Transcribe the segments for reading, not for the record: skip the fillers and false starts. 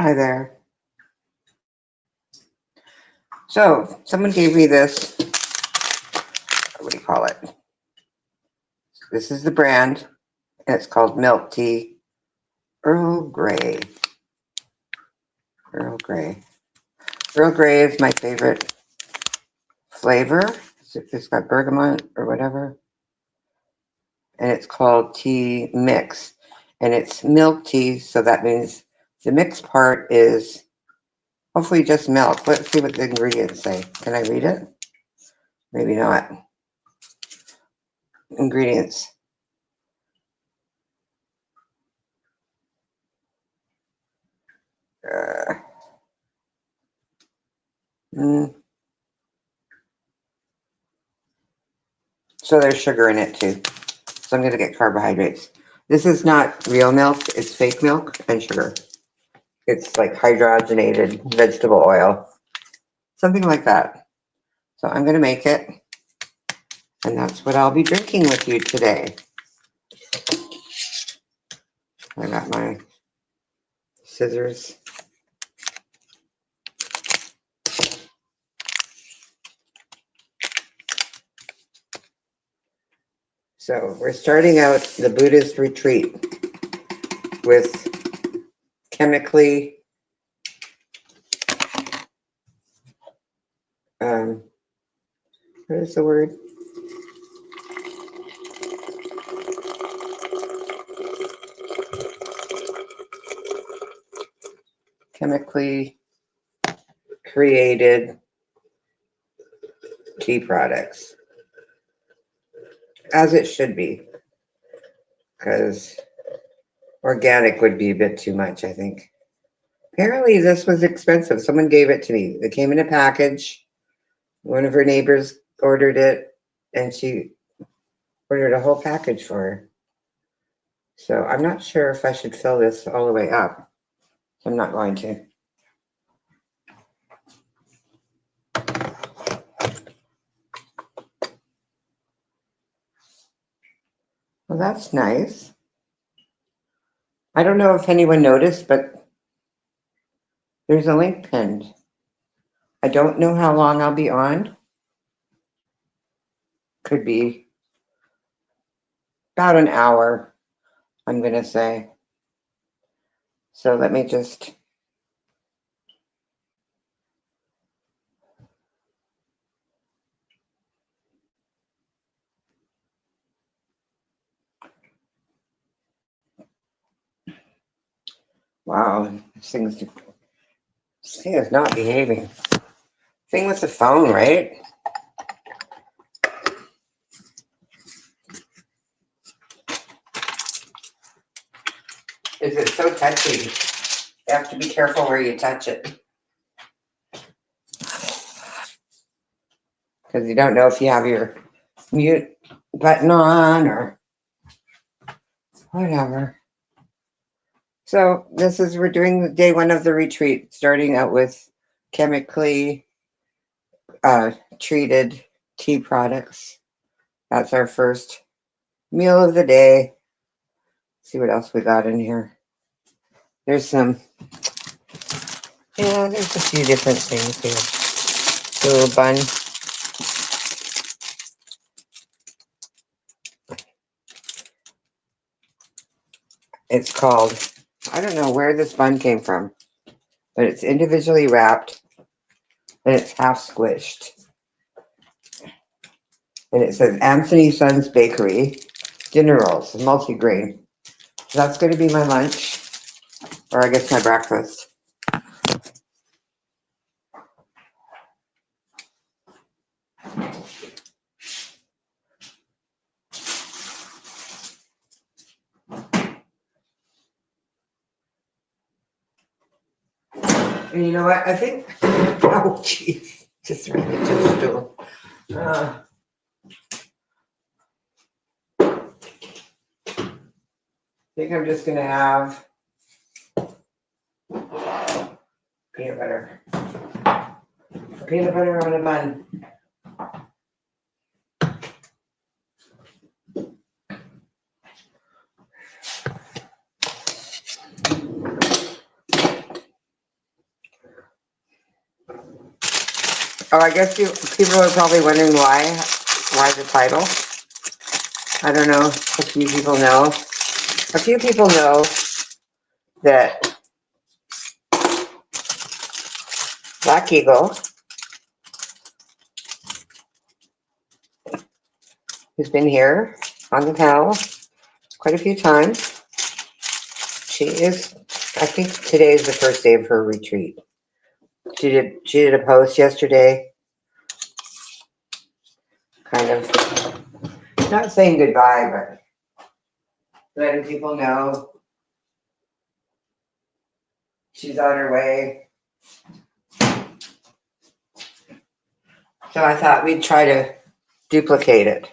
Hi there. So, someone gave me this. What do you call it? This is the brand, and it's called Milk Tea Earl Grey. Earl Grey. Earl Grey is my favorite flavor. It's got bergamot or whatever. And it's called Tea Mix. And it's milk tea, so that means the mixed part is hopefully just milk. Let's see what the ingredients say. Can I read it? Maybe not. Ingredients. Uh, mm, so there's sugar in it too. So I'm going to get carbohydrates. This is not real milk. It's fake milk and sugar. It's like hydrogenated vegetable oil. Something like that. So I'm going to make it. And that's what I'll be drinking with you today. I got my scissors. So we're starting out the Buddhist retreat with chemically what is the word? Chemically created tea products. As it should be. Because organic would be a bit too much, I think. Apparently this was expensive. Someone gave it to me. It came in a package. One of her neighbors ordered it, and she ordered a whole package for her. So I'm not sure if I should fill this all the way up. I'm not going to. Well, that's nice. I don't know if anyone noticed, but there's a link pinned. I don't know how long I'll be on. Could be about an hour, I'm going to say. So let me just... Wow, this thing is not behaving. Thing with the phone, right? Is it so touchy? You have to be careful where you touch it. Because you don't know if you have your mute button on or whatever. So we're doing the day one of the retreat, starting out with chemically treated tea products. That's our first meal of the day. Let's see what else we got in here. There's there's a few different things here. A little bun. It's called, I don't know where this bun came from, but it's individually wrapped and it's half squished. And it says Anthony Sons Bakery dinner rolls, multi-grain. So that's going to be my lunch, or I guess my breakfast. And you know what? I think, oh, jeez, just ran into the stool. I think I'm just going to have peanut butter. Peanut butter on a bun. Oh, I guess people are probably wondering why the title. I don't know. A few people know. A few people know that Black Eagle, who's been here on the panel quite a few times, she is, I think today is the first day of her retreat. She did a post yesterday, kind of not saying goodbye, but letting people know she's on her way. So I thought we'd try to duplicate it.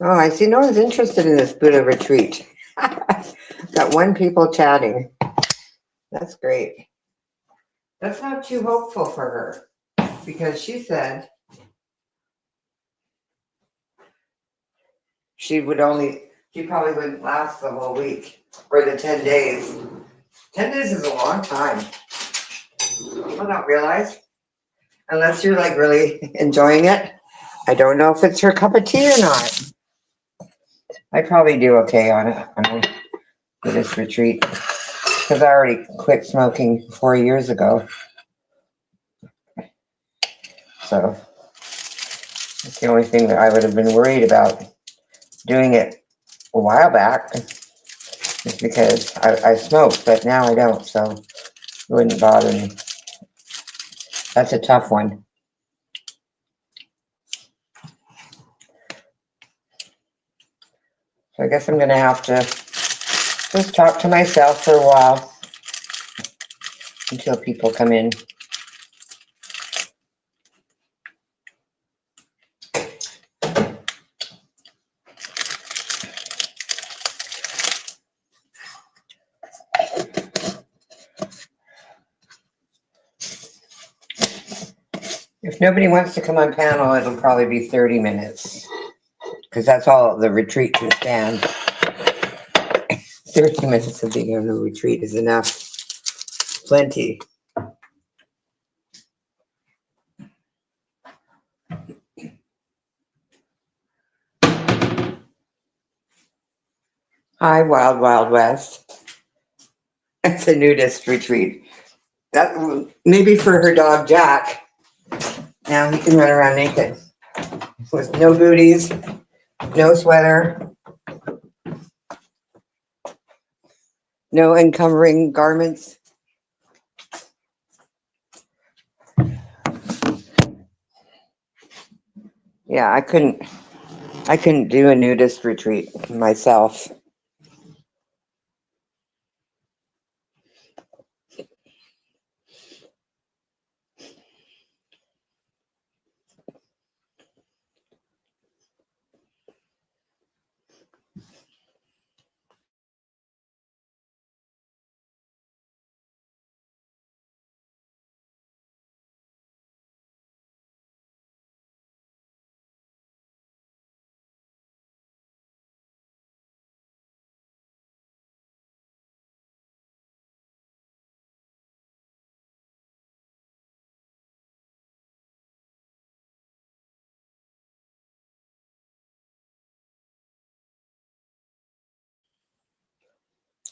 Oh, I see no one's interested in this Buddha retreat. Got one people chatting. That's great. That's not too hopeful for her, because she said she probably wouldn't last the whole week or the 10 days. 10 days is a long time. People don't realize, unless you're like really enjoying it. I don't know if it's her cup of tea or not. I'd probably do okay on a Buddhist retreat, because I already quit smoking 4 years ago. So that's the only thing that I would have been worried about doing it a while back, is because I smoked, but now I don't, so it wouldn't bother me. That's a tough one. So I guess I'm going to have to just talk to myself for a while until people come in. If nobody wants to come on panel, it'll probably be 30 minutes, because that's all the retreat can stand. 30 minutes of being on a retreat is enough. Plenty. Hi, Wild Wild West. It's a nudist retreat. That maybe for her dog Jack. Now he can run around naked with no booties, no sweater, no encumbering garments. Yeah, I couldn't do a nudist retreat myself.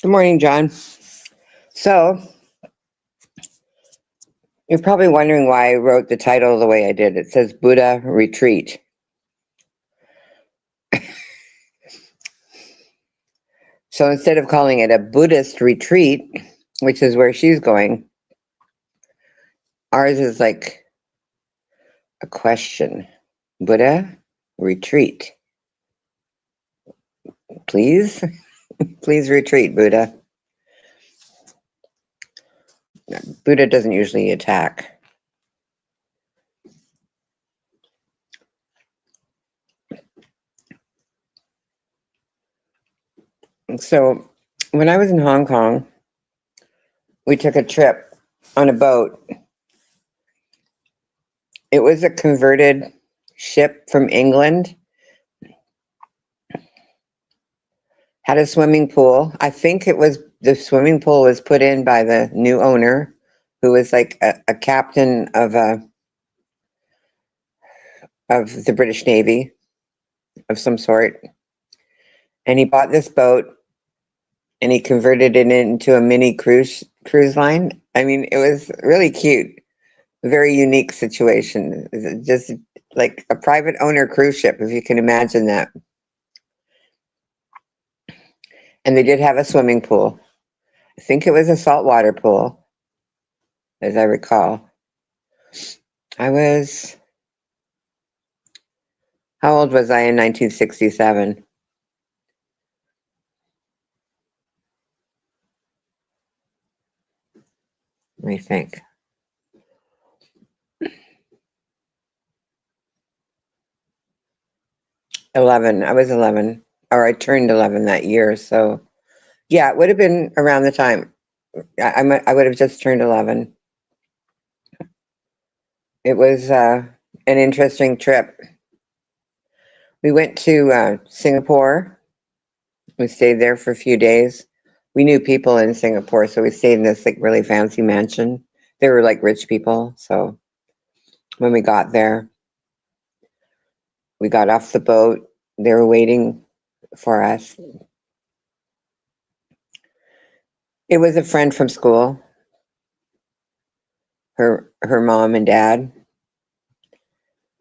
Good morning, John. So, you're probably wondering why I wrote the title the way I did. It says Buddha Retreat. So instead of calling it a Buddhist retreat, which is where she's going, ours is like a question. Buddha retreat. Please? Please retreat, Buddha. Buddha doesn't usually attack. So when I was in Hong Kong, we took a trip on a boat. It was a converted ship from England. Had a swimming pool. I think the swimming pool was put in by the new owner, who was like a captain of a of the British Navy of some sort. And he bought this boat and he converted it into a mini cruise line. I mean, it was really cute. A very unique situation. Just like a private owner cruise ship, if you can imagine that. And they did have a swimming pool. I think it was a saltwater pool, as I recall. How old was I in 1967? Let me think. 11. I was 11, or I turned 11 that year. So, yeah, it would have been around the time. I would have just turned 11. It was an interesting trip. We went to Singapore. We stayed there for a few days. We knew people in Singapore, so we stayed in this like really fancy mansion. They were like rich people. So when we got there, we got off the boat. They were waiting for us. It was a friend from school. Her mom and dad.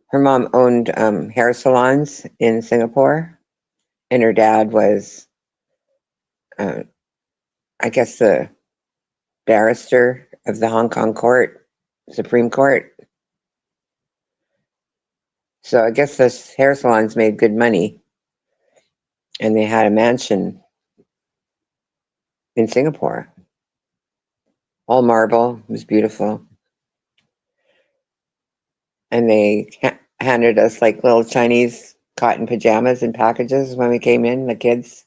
Her mom owned hair salons in Singapore, and her dad was, I guess, the barrister of the Hong Kong Supreme Court. So I guess those hair salons made good money, and they had a mansion in Singapore, all marble. It was beautiful, and they handed us like little Chinese cotton pajamas in packages when we came in, the kids.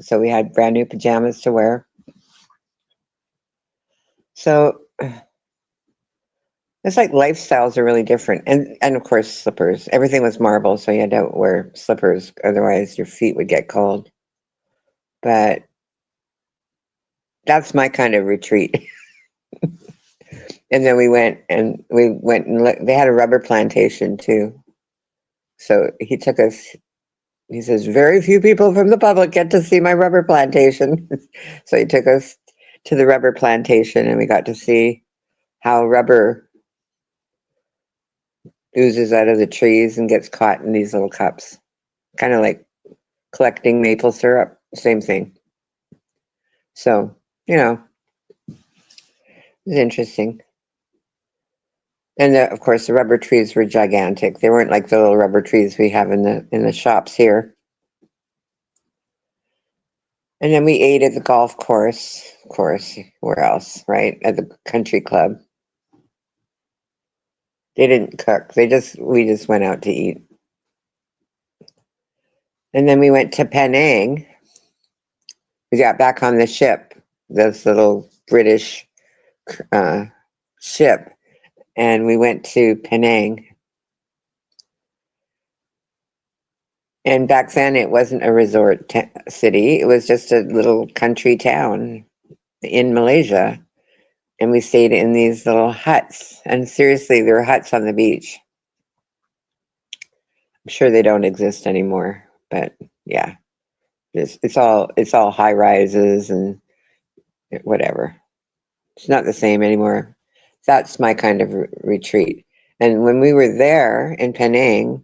So we had brand new pajamas to wear. So it's like lifestyles are really different, and of course slippers. Everything was marble, so you had to wear slippers, otherwise your feet would get cold. But that's my kind of retreat. And then we went and they had a rubber plantation too. So he took us. He says, "Very few people from the public get to see my rubber plantation." So he took us to the rubber plantation, and we got to see how rubber oozes out of the trees and gets caught in these little cups, kind of like collecting maple syrup. Same thing. So, it's interesting. And of course, the rubber trees were gigantic. They weren't like the little rubber trees we have in the shops here. And then we ate at the golf course. Of course, where else, right? At the country club. They didn't cook. We just went out to eat. And then we went to Penang. We got back on the ship, this little British ship, and we went to Penang. And back then, it wasn't a resort city. It was just a little country town in Malaysia. And we stayed in these little huts. And seriously, there were huts on the beach. I'm sure they don't exist anymore. But yeah, it's all high rises and whatever. It's not the same anymore. That's my kind of retreat. And when we were there in Penang,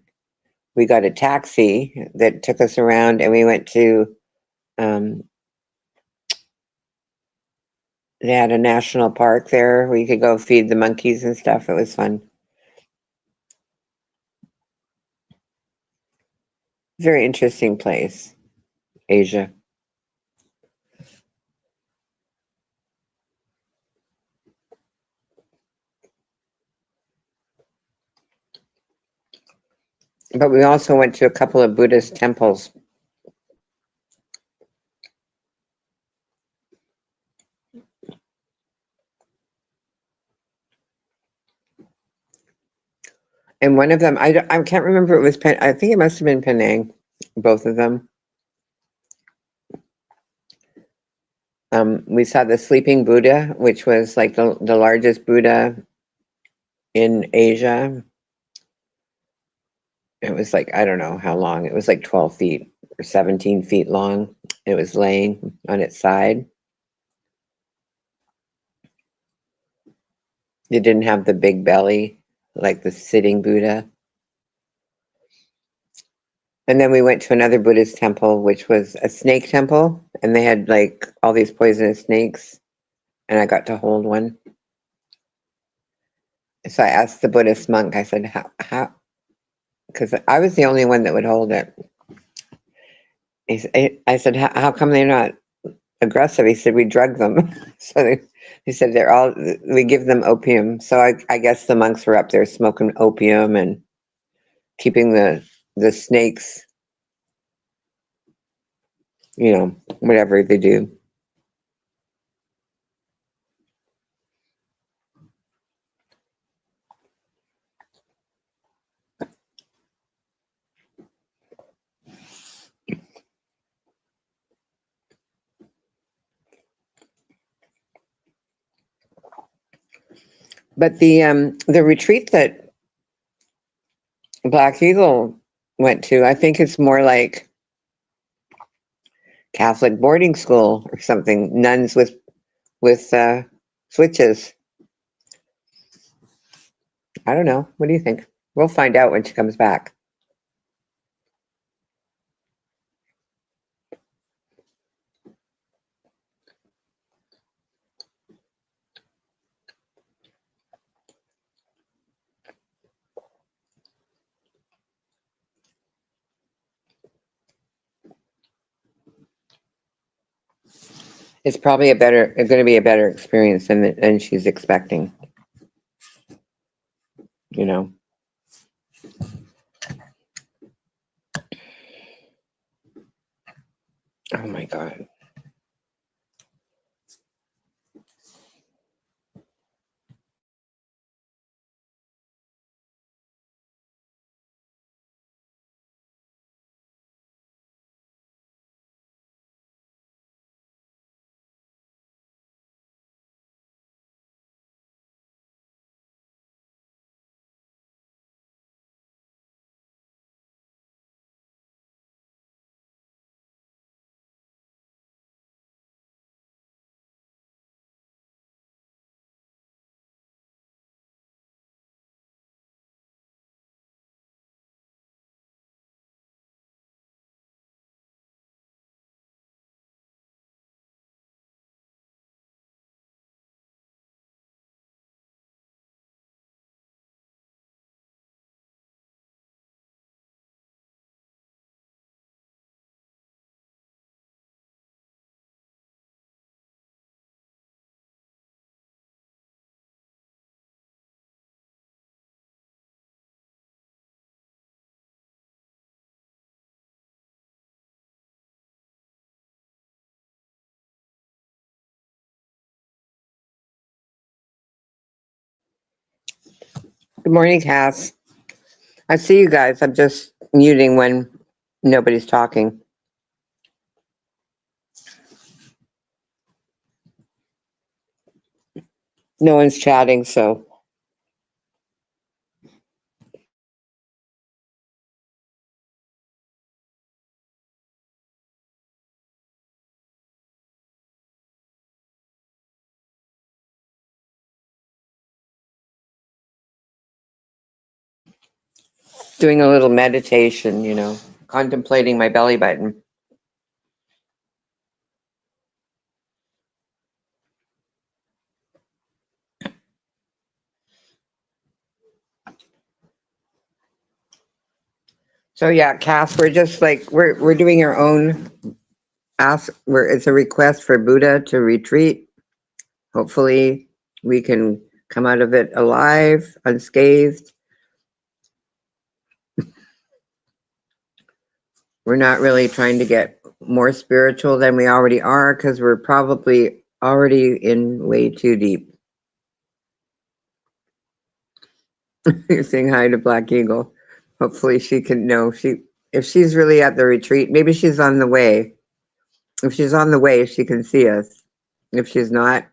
we got a taxi that took us around, and we went to, they had a national park there where you could go feed the monkeys and stuff. It was fun. Very interesting place, Asia. But we also went to a couple of Buddhist temples. And one of them, I can't remember, it was I think it must have been Penang, both of them. We saw the Sleeping Buddha, which was like the largest Buddha in Asia. It was like, I don't know how long. It was like 12 feet or 17 feet long. It was laying on its side. It didn't have the big belly like the sitting Buddha. And then we went to another Buddhist temple, which was a snake temple, and they had like all these poisonous snakes, and I got to hold one. So I asked the Buddhist monk, I said, how, because I was the only one that would hold it. I said, how come they're not aggressive? He said, we drug them. He said, we give them opium. So I guess the monks were up there smoking opium and keeping the snakes, whatever they do. But the retreat that Black Eagle went to, I think it's more like Catholic boarding school or something. Nuns with switches. I don't know. What do you think? We'll find out when she comes back. It's probably going to be a better experience than she's expecting. Oh my God. Good morning, Cass. I see you guys. I'm just muting when nobody's talking. No one's chatting, so. Doing a little meditation, contemplating my belly button. So yeah, Cass, we're just like we're doing our own it's a request for Buddha to retreat. Hopefully we can come out of it alive, unscathed. We're not really trying to get more spiritual than we already are because we're probably already in way too deep. You're saying hi to Black Eagle. Hopefully she can know if she's really at the retreat, maybe she's on the way. If she's on the way, she can see us. If she's not,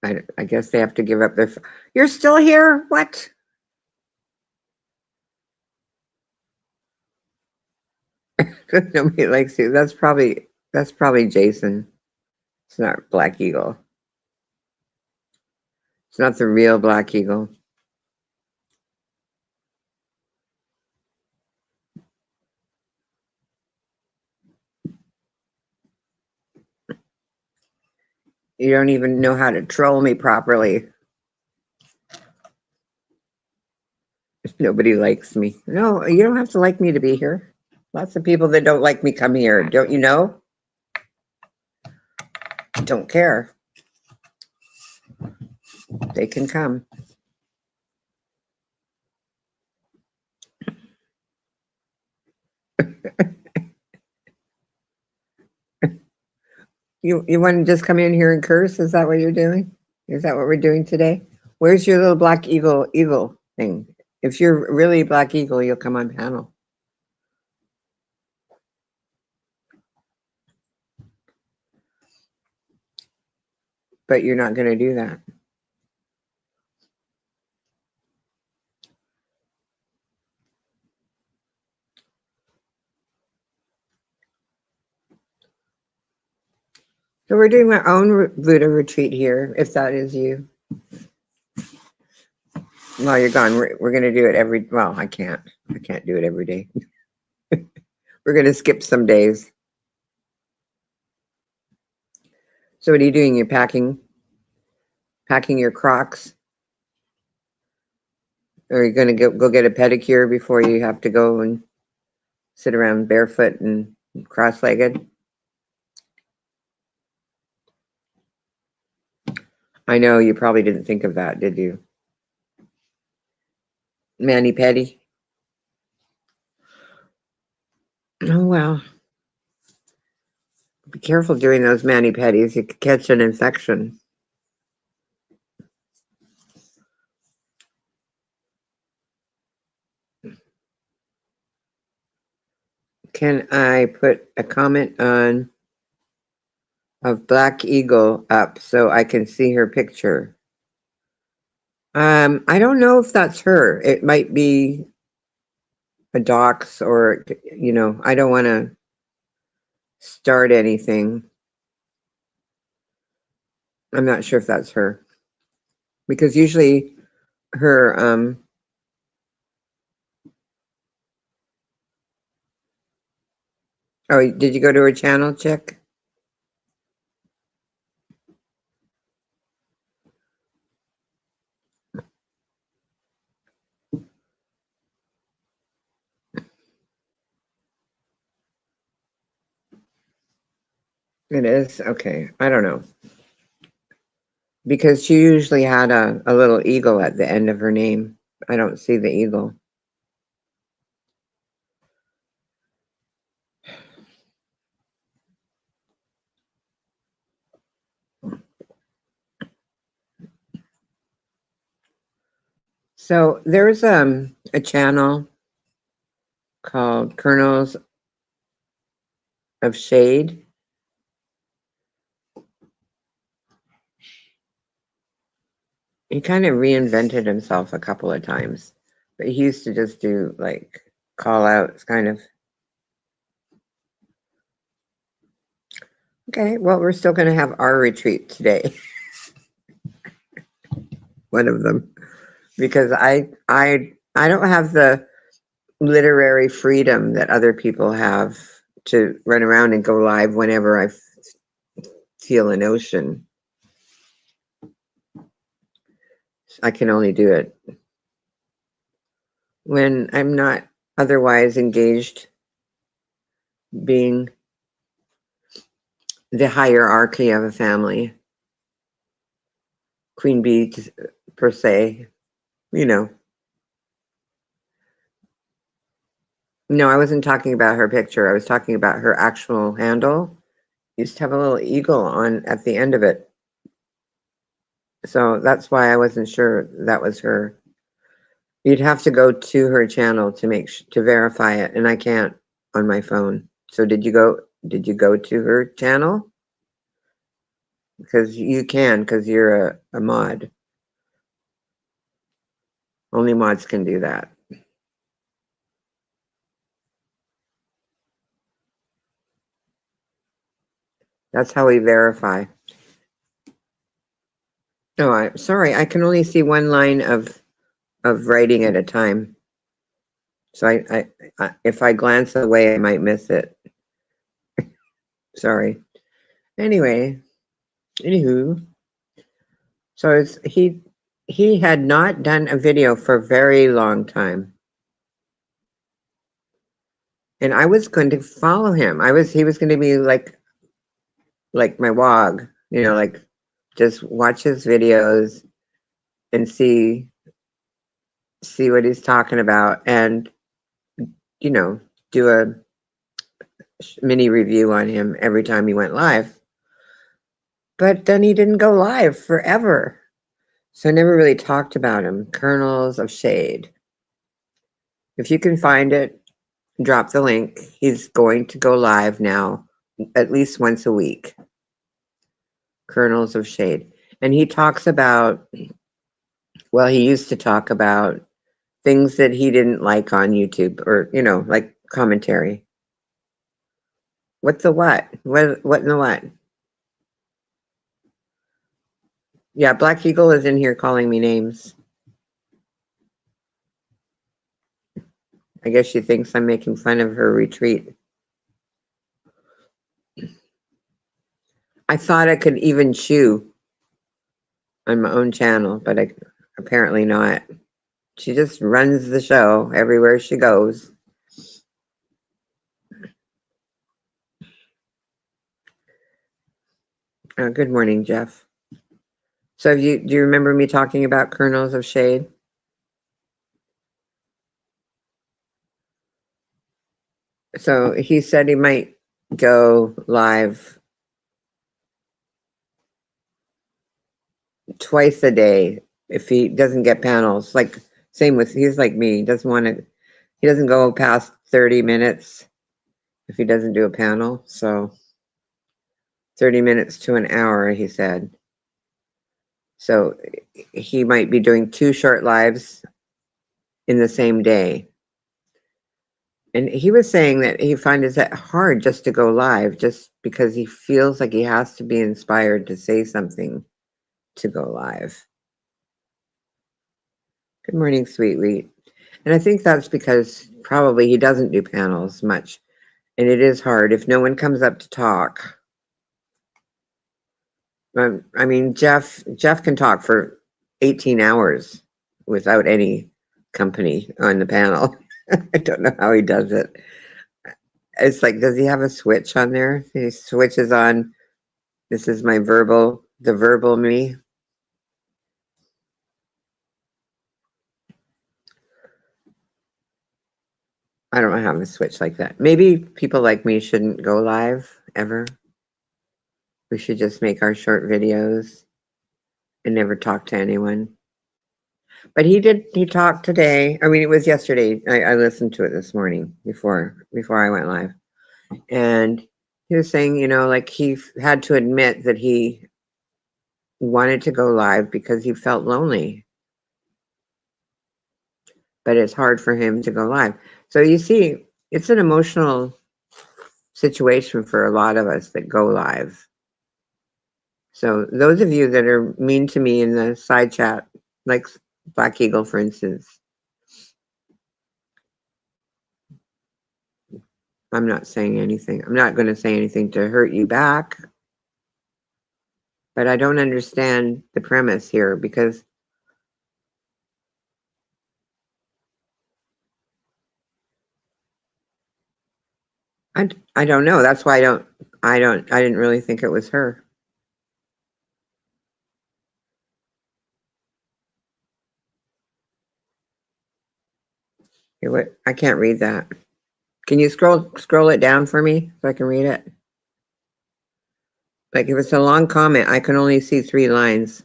I guess they have to give up their. You're still here? What? Nobody likes you. That's probably Jason. It's not Black Eagle. It's not the real Black Eagle. You don't even know how to troll me properly. Nobody likes me. No, you don't have to like me to be here. Lots of people that don't like me come here. Don't you know? Don't care. They can come. You want to just come in here and curse? Is that what you're doing? Is that what we're doing today? Where's your little Black Eagle thing? If you're really Black Eagle, you'll come on panel. But you're not going to do that. So we're doing our own Buddha retreat here, if that is you. While you're gone, we're going to do it well, I can't do it every day. We're going to skip some days. So what are you doing? You're packing your Crocs? Or are you going to go get a pedicure before you have to go and sit around barefoot and cross-legged? I know you probably didn't think of that, did you? Mani-pedi? Oh, well. Be careful doing those mani-pedis. You could catch an infection. Can I put a comment on of Black Eagle up so I can see her picture? I don't know if that's her. It might be a dox or, I don't want to start anything. I'm not sure if that's her. Because usually her, oh, did you go to her channel, Chick? It is? Okay. I don't know. Because she usually had a little eagle at the end of her name. I don't see the eagle. So there's a channel called Kernels of Shade. He kind of reinvented himself a couple of times, but he used to just do like call outs, kind of. Okay, well, we're still going to have our retreat today. One of them, because I don't have the literary freedom that other people have to run around and go live whenever I feel a notion. I can only do it when I'm not otherwise engaged being the hierarchy of a family. Queen bee per se, No, I wasn't talking about her picture. I was talking about her actual handle. Used to have a little eagle on at the end of it. So that's why I wasn't sure that was her. You'd have to go to her channel to verify it, and I can't on my phone. So did you go to her channel? because you can, because you're a mod. Only mods can do that. That's how we verify. Oh, I'm sorry. I can only see one line of writing at a time. So I if I glance away, I might miss it. Sorry. Anyway, anywho, so he had not done a video for a very long time, and I was going to follow him. He was going to be like my WOG, you know, like just watch his videos and see what he's talking about, and you know, do a mini review on him every time he went live. But then he didn't go live forever. So I never really talked about him. Kernels of Shade. If you can find it, drop the link. He's going to go live now at least once a week. Kernels of Shade. And he talks about, well, he used to talk about things that he didn't like on YouTube, or, you know, like commentary. What the what? What in the what? Yeah, Black Eagle is in here calling me names. I guess she thinks I'm making fun of her retreat. I thought I could even chew on my own channel, but apparently not. She just runs the show everywhere she goes. Good morning, Jeff. So do you remember me talking about Kernels of Shade? So he said he might go live twice a day if he doesn't get panels. Like same with, he's like me, he doesn't go past 30 minutes if he doesn't do a panel. So 30 minutes to an hour, he said. So he might be doing 2 short lives in the same day. And he was saying that he finds it hard just to go live, just because he feels like he has to be inspired to say something to go live. Good morning, Sweet Wheat. And I think that's because probably he doesn't do panels much. And it is hard if no one comes up to talk. I mean, Jeff can talk for 18 hours without any company on the panel. I don't know how he does it. It's like, does he have a switch on there? He switches on, this is my the verbal me. I don't have a switch like that. Maybe people like me shouldn't go live ever. We should just make our short videos and never talk to anyone. But he talked today. I mean, it was yesterday. I listened to it this morning before I went live. And he was saying, you know, like he had to admit that he wanted to go live because he felt lonely. But it's hard for him to go live. So you see, it's an emotional situation for a lot of us that go live. So those of you that are mean to me in the side chat, like Black Eagle, for instance, I'm not saying anything. I'm not going to say anything to hurt you back. But I don't understand the premise here, because I don't know. That's why I didn't really think it was her. Here, what? I can't read that. Can you scroll it down for me so I can read it? Like if it's a long comment, I can only see 3 lines.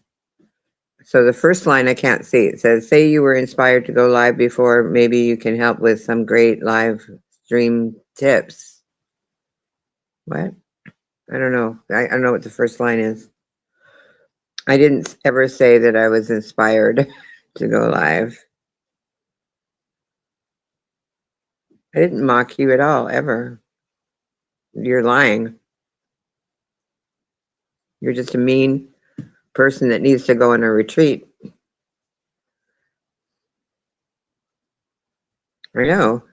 So the first line I can't see. It says, say you were inspired to go live before, maybe you can help with some great live stream tips. What? I don't know. I don't know what the first line is. I didn't ever say that I was inspired to go live. I didn't mock you at all, ever. You're lying. You're just a mean person that needs to go on a retreat. I know.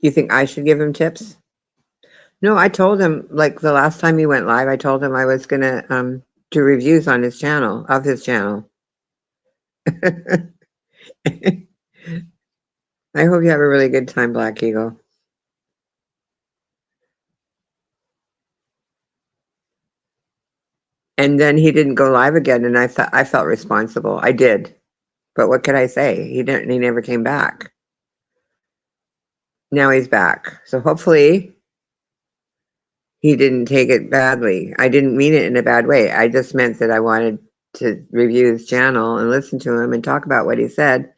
You think I should give him tips? No, I told him, like the last time he went live, I told him I was gonna do reviews on his channel, of his channel. I hope you have a really good time, Black Eagle. And then he didn't go live again, and I felt responsible. I did, but what could I say? He didn't. He never came back. Now he's back, so hopefully he didn't take it badly. I didn't mean it in a bad way. I just meant that I wanted to review his channel and listen to him and talk about what he said,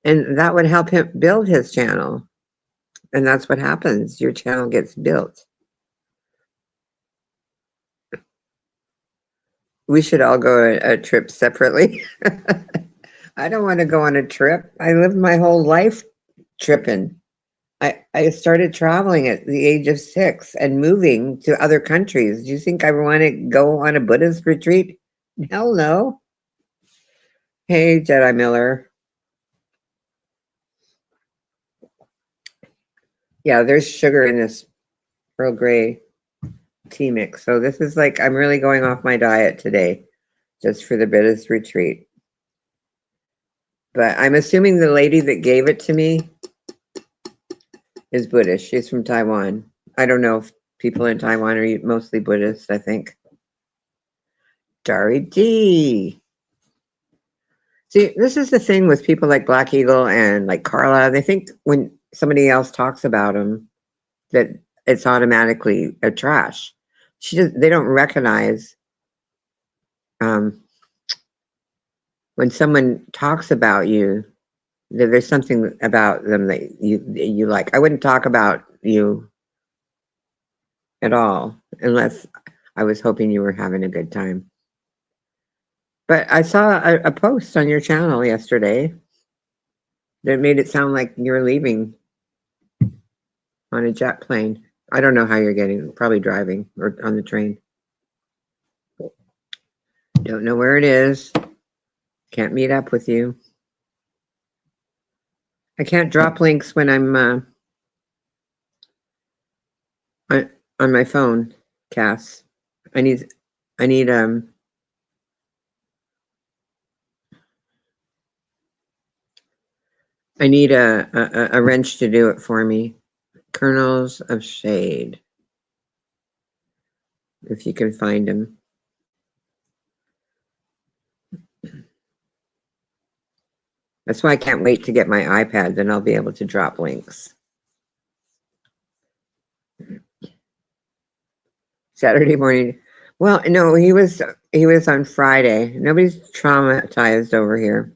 and that would help him build his channel. And that's what happens. Your channel gets built. We should all go a trip separately. I don't want to go on a trip. I lived my whole life tripping. I started traveling at the age of 6 and moving to other countries. Do you think I want to go on a Buddhist retreat? Hell no. Hey, Jedi Miller. Yeah, there's sugar in this Earl Grey tea mix. So this is like, I'm really going off my diet today just for the Buddhist retreat. But I'm assuming the lady that gave it to me is Buddhist. She's from Taiwan. I don't know if people in Taiwan are mostly Buddhist, I think. Dari G. See, this is the thing with people like Black Eagle and like Carla. They think when somebody else talks about them that it's automatically a trash. They don't recognize when someone talks about you that there's something about them that you like. I wouldn't talk about you at all unless I was hoping you were having a good time. But I saw a post on your channel yesterday that made it sound like you're leaving on a jet plane. I don't know how you're getting, probably driving or on the train. Don't know where it is. Can't meet up with you. I can't drop links when I'm on my phone, Cass. I need a wrench to do it for me. Kernels of Shade. If you can find them. That's why I can't wait to get my iPad, then I'll be able to drop links. Saturday morning. Well, no, he was on Friday. Nobody's traumatized over here.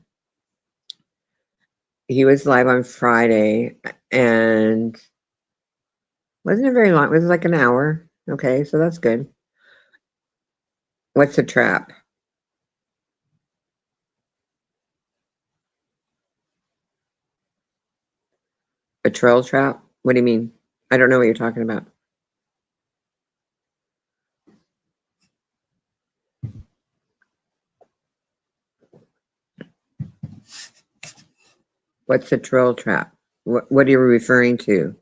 He was live on Friday and wasn't it very long? It was like an hour. Okay, so that's good. What's a trap? A troll trap? What do you mean? I don't know what you're talking about. What's a troll trap? What are you referring to?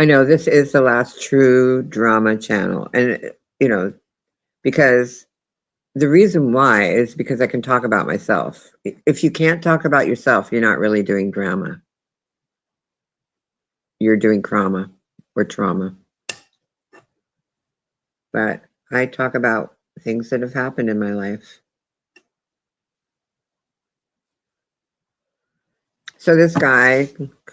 I know this is the last true drama channel. And, you know, because the reason why is because I can talk about myself. If you can't talk about yourself, you're not really doing drama. You're doing trauma or trauma. But I talk about things that have happened in my life. So this guy,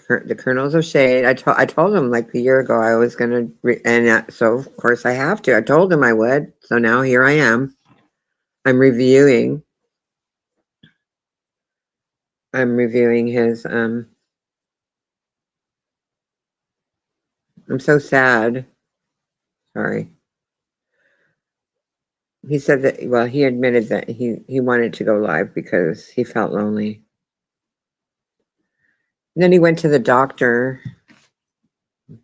the Kernels of Shade, I told him like a year ago I was going to, so of course I have to. I told him I would. So now here I am. I'm reviewing his, I'm so sad. Sorry. he said that, well, he admitted that he wanted to go live because he felt lonely. And then he went to the doctor,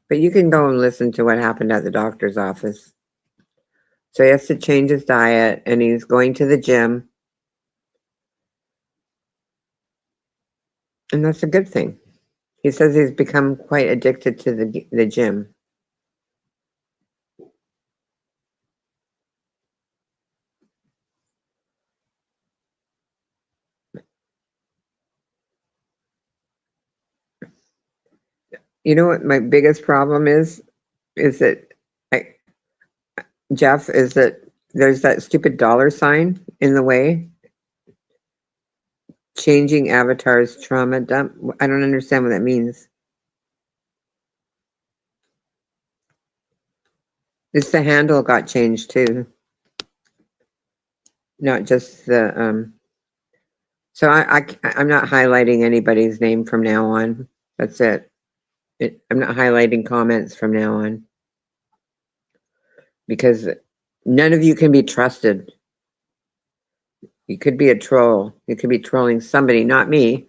but you can go and listen to what happened at the doctor's office. So he has to change his diet, and he's going to the gym. And that's a good thing. He says he's become quite addicted to the gym. You know what my biggest problem is? Is that, I, Jeff, is that there's that stupid dollar sign in the way. Changing avatars trauma dump. I don't understand what that means. It's the handle got changed too. Not just the, so I'm not highlighting anybody's name from now on. That's it. I'm not highlighting comments from now on. Because none of you can be trusted. You could be a troll. You could be trolling somebody, not me,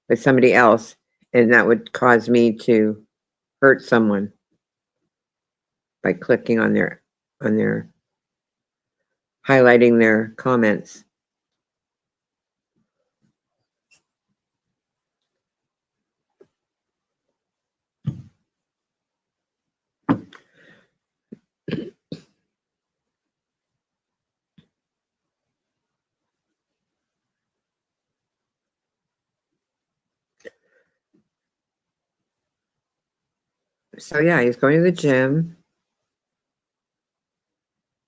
but somebody else, and that would cause me to hurt someone by clicking on their highlighting their comments. So yeah, he's going to the gym,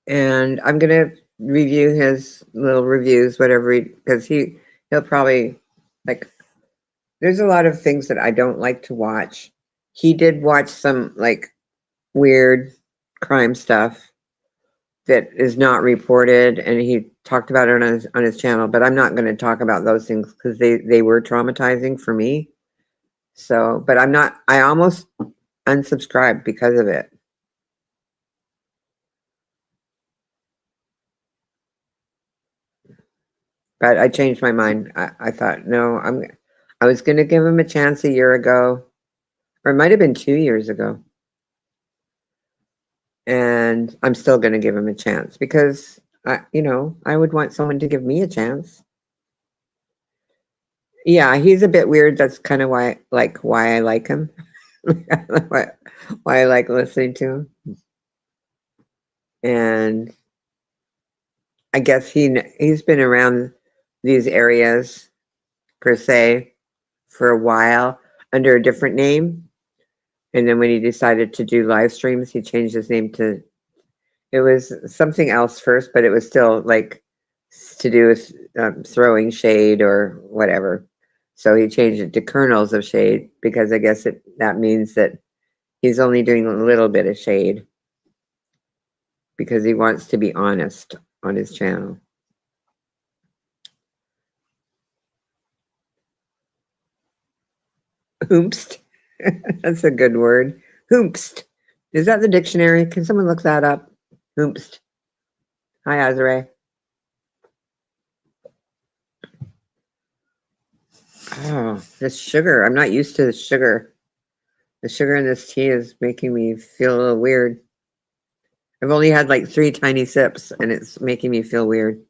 and I'm gonna review his little reviews, whatever, because he'll probably, like, there's a lot of things that I don't like to watch. He did watch some like weird crime stuff that is not reported, and he talked about it on his channel, but I'm not going to talk about those things because they were traumatizing for me. So, but I almost unsubscribed because of it. But I changed my mind. I thought, no, I was going to give him a chance a year ago, or it might have been 2 years ago. And I'm still going to give him a chance because I would want someone to give me a chance. Yeah, he's a bit weird. That's kind of why I like him. why I like listening to him. And I guess he's been around these areas per se for a while under a different name. And then when he decided to do live streams, he changed his name to, it was something else first, but it was still like to do with throwing shade or whatever. So he changed it to Kernels of Shade because I guess that means that he's only doing a little bit of shade because he wants to be honest on his channel. Hoomst. That's a good word. Hoomst. Is that the dictionary? Can someone look that up? Hoomst. Hi, Azare. Oh, this sugar. I'm not used to the sugar. The sugar in this tea is making me feel a little weird. I've only had like 3 tiny sips and it's making me feel weird.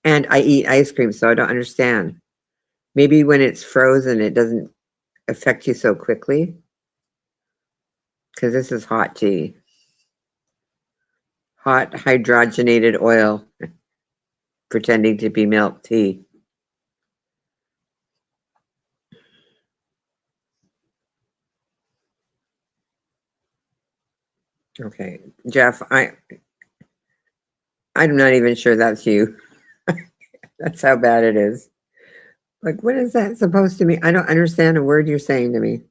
And I eat ice cream, so I don't understand. Maybe when it's frozen, it doesn't affect you so quickly. Because this is hot tea. Hot hydrogenated oil. Pretending to be milk tea. Okay, Jeff, I'm not even sure that's you. That's how bad it is. Like, what is that supposed to mean? I don't understand a word you're saying to me.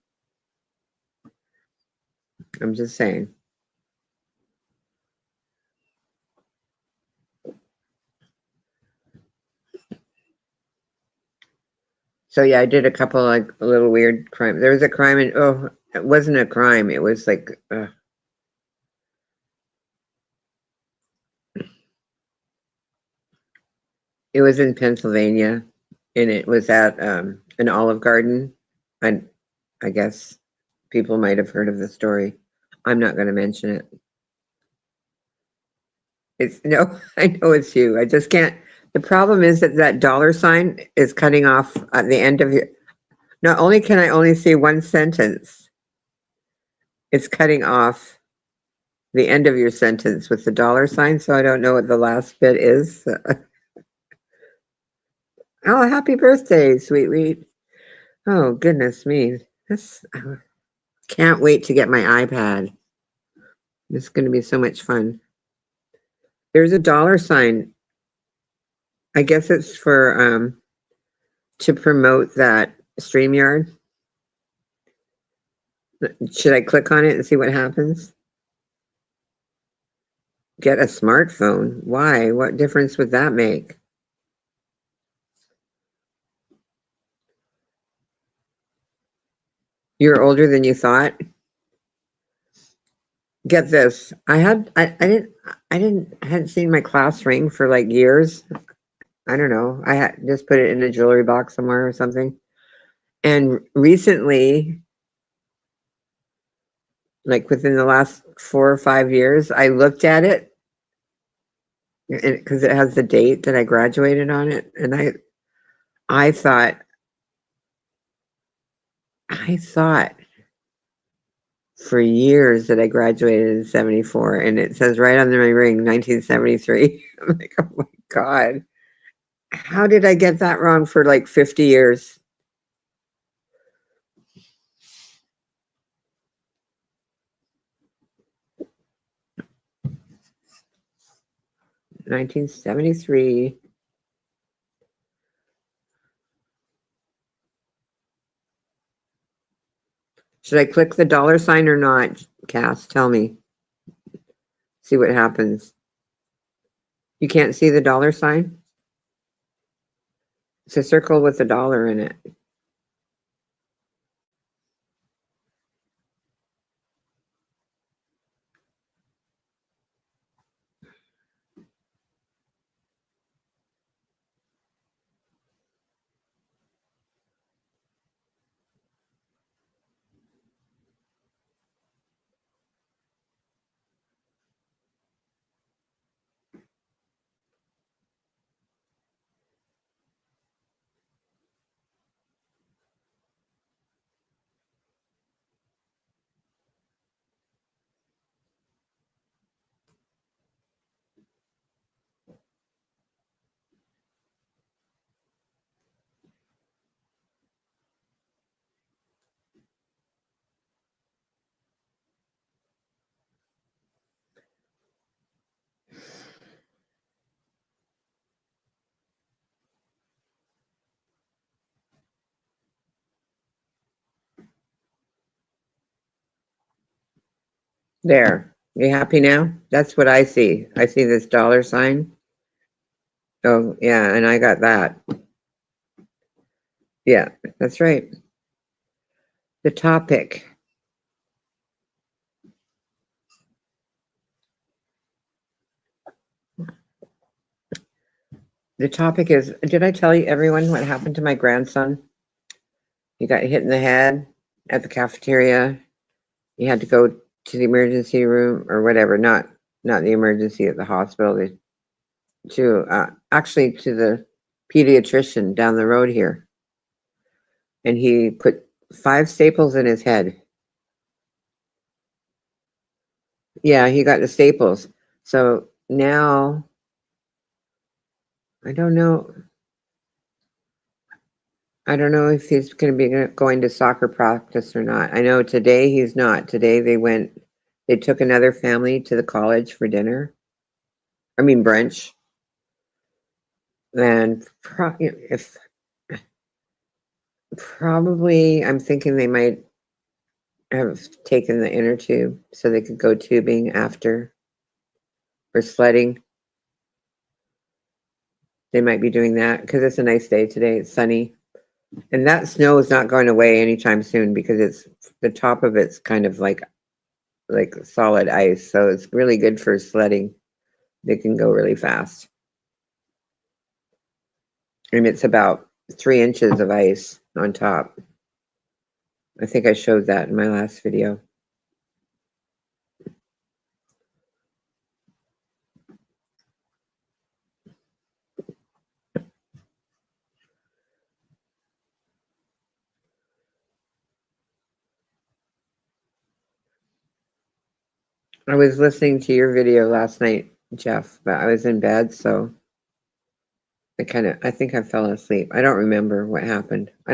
I'm just saying. So yeah, I did a couple like a little weird crime. There was a crime in, oh, it wasn't a crime. It was like, It was in Pennsylvania, and it was at an Olive Garden. I guess people might have heard of the story. I'm not going to mention it. It's no, I know it's you. I just can't. The problem is that that dollar sign is cutting off at the end of your. Not only can I only see one sentence, it's cutting off the end of your sentence with the dollar sign, so I don't know what the last bit is. Oh, happy birthday, sweet Reed. Oh, goodness me. This can't wait to get my iPad. This is going to be so much fun. There's a dollar sign. I guess it's for to promote that StreamYard. Should I click on it and see what happens? Get a smartphone. Why? What difference would that make? You're older than you thought. Get this. I hadn't seen my class ring for like years. I don't know. I had just put it in a jewelry box somewhere or something. And recently, like within the last 4 or 5 years, I looked at it because it has the date that I graduated on it, and I thought for years that I graduated in 74, and it says right on my ring 1973. I'm like, oh my God, how did I get that wrong for like 50 years? $1973. Should I click the dollar sign or not, Cass? Tell me. See what happens. You can't see the dollar sign? It's a circle with a dollar in it. There. You happy now? That's what I see. I see this dollar sign. Oh, yeah, and I got that. Yeah, that's right. The topic. The topic is, did I tell you everyone what happened to my grandson? He got hit in the head at the cafeteria. He had to go to the emergency room or whatever, not the emergency at the hospital, actually to the pediatrician down the road here. And he put 5 staples in his head. Yeah, he got the staples. So now, I don't know. I don't know if he's going to be going to soccer practice or not. I know today he's not. Today they took another family to the college for dinner. I mean brunch. And probably I'm thinking they might have taken the inner tube so they could go tubing after or sledding. They might be doing that because it's a nice day today. It's sunny. And that snow is not going away anytime soon because it's the top of it's kind of like solid ice. So it's really good for sledding. They can go really fast. And it's about 3 inches of ice on top. I think I showed that in my last video. I was listening to your video last night, Jeff, but I was in bed, so I think I fell asleep. I don't remember what happened. I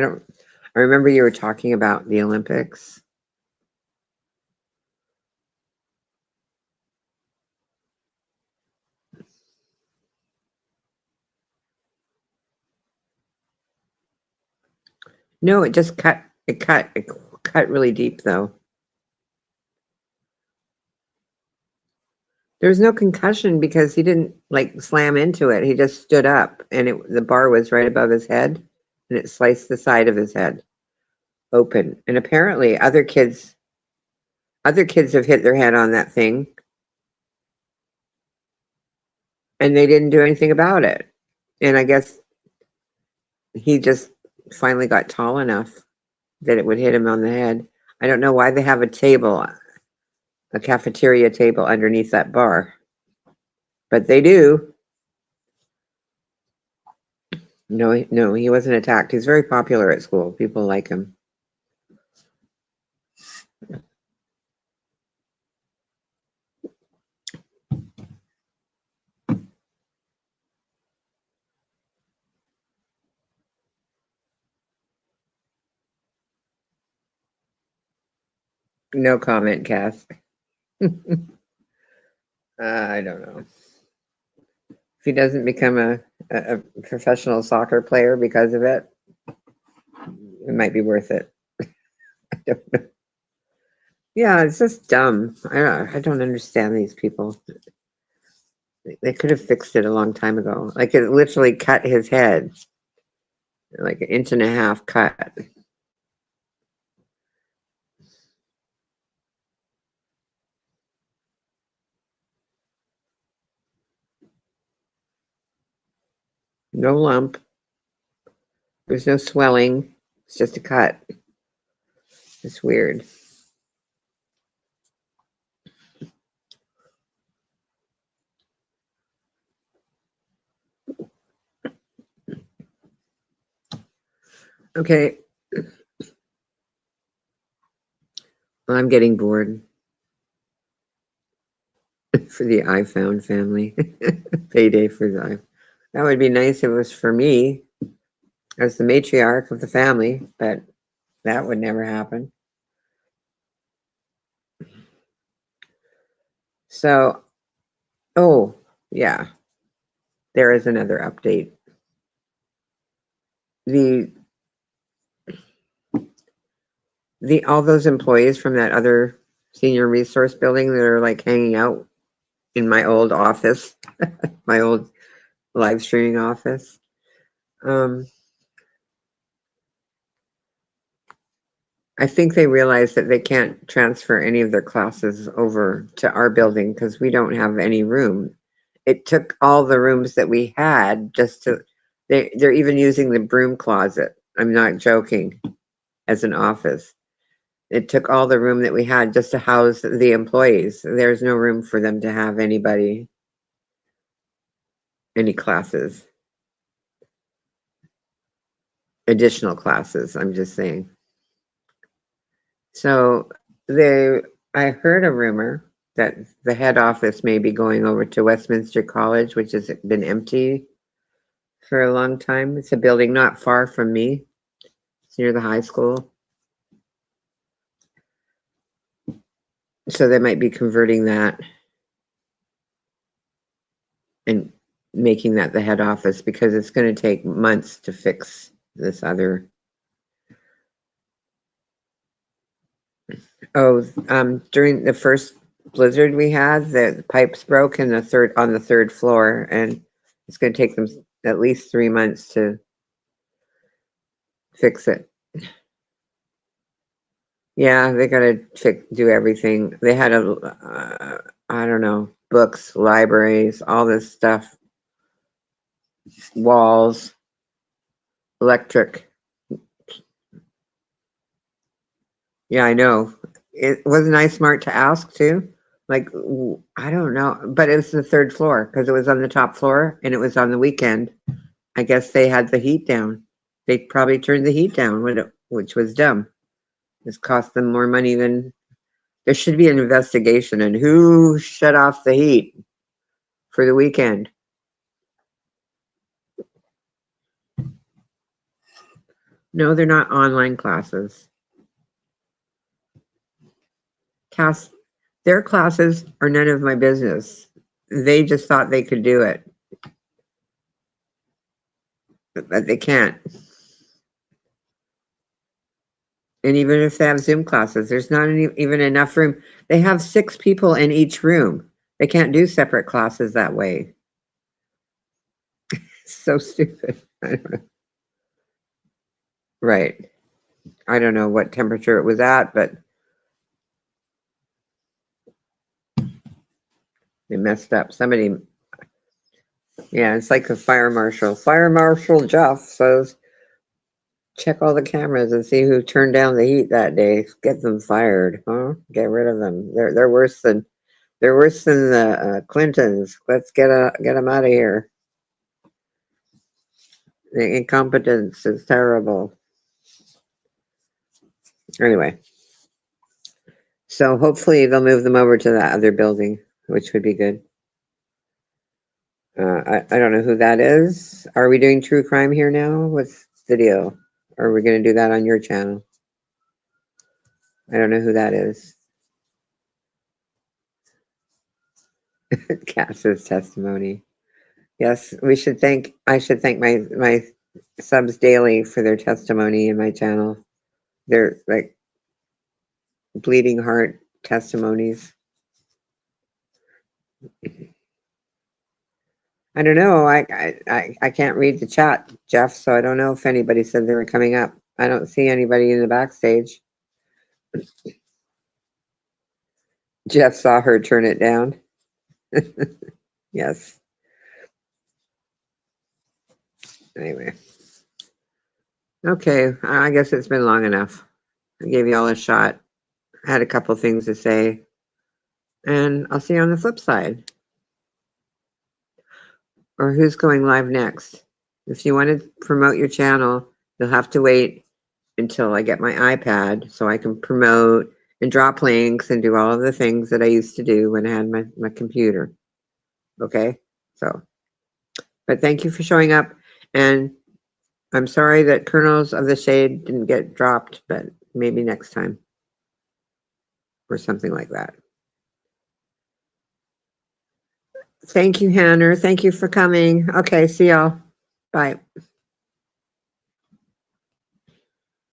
remember you were talking about the Olympics. No, it just it cut really deep though. There was no concussion because he didn't like slam into it. He just stood up and the bar was right above his head and it sliced the side of his head open. And apparently other kids have hit their head on that thing and they didn't do anything about it. And I guess he just finally got tall enough that it would hit him on the head. I don't know why they have a cafeteria table underneath that bar, but they do. No, he wasn't attacked. He's very popular at school. People like him. No comment, Cass. I don't know. If he doesn't become a professional soccer player because of it, it might be worth it. I don't know. Yeah, it's just dumb. I don't understand these people. They could have fixed it a long time ago. Like it literally cut his head, like 1.5 inch cut. No lump. There's no swelling. It's just a cut. It's weird. Okay. Well, I'm getting bored. For the iPhone family. Payday for the iPhone. That would be nice if it was for me as the matriarch of the family, but that would never happen. So, oh, yeah, there is another update. All those employees from that other senior resource building that are like hanging out in my old office, my old live streaming office. I think they realize that they can't transfer any of their classes over to our building because we don't have any room. It took all the rooms that we had just to, they're even using the broom closet. I'm not joking, as an office. It took all the room that we had just to house the employees. There's no room for them to have any classes, additional classes, I'm just saying. So I heard a rumor that the head office may be going over to Westminster College, which has been empty for a long time. It's a building not far from me. It's near the high school. So they might be converting that and making that the head office because it's going to take months to fix this other. During the first blizzard we had, the pipes broke on the third floor, and it's going to take them at least 3 months to fix it. Yeah, they got to do everything. They had I don't know, books, libraries, all this stuff, walls. electric. Yeah, I know. It wasn't I smart to ask too. Like I don't know, but it was the third floor because it was on the top floor and it was on the weekend. I guess they had the heat down. They probably turned the heat down, which was dumb. This cost them more money than there should be an investigation and who shut off the heat for the weekend. No, they're not online classes. Their classes are none of my business. They just thought they could do it, but they can't. And even if they have Zoom classes, there's not even enough room. They have 6 people in each room. They can't do separate classes that way. It's so stupid. I don't know. Right. I don't know what temperature it was at, but they messed up. Somebody, yeah, it's like a fire marshal. Fire Marshal Jeff says, check all the cameras and see who turned down the heat that day. Get them fired, huh? Get rid of them. They're worse than the Clintons. Let's get them out of here. The incompetence is terrible. Anyway, so hopefully they'll move them over to that other building, which would be good. I don't know who that is. Are we doing true crime here now? What's the deal? Or are we going to do that on your channel? I don't know who that is. Cass's testimony. Yes, I should thank my subs daily for their testimony in my channel. They're like bleeding heart testimonies. I don't know. I can't read the chat, Jeff, so I don't know if anybody said they were coming up. I don't see anybody in the backstage. Jeff saw her turn it down. Yes. Anyway. Okay, I guess it's been long enough. I gave you all a shot. I had a couple things to say. And I'll see you on the flip side. Or who's going live next? If you want to promote your channel, you'll have to wait until I get my iPad so I can promote and drop links and do all of the things that I used to do when I had my computer. Okay? So, but thank you for showing up. And I'm sorry that Kernels of the Shade didn't get dropped, but maybe next time. Or something like that. Thank you, Hannah. Thank you for coming. Okay, see y'all. Bye.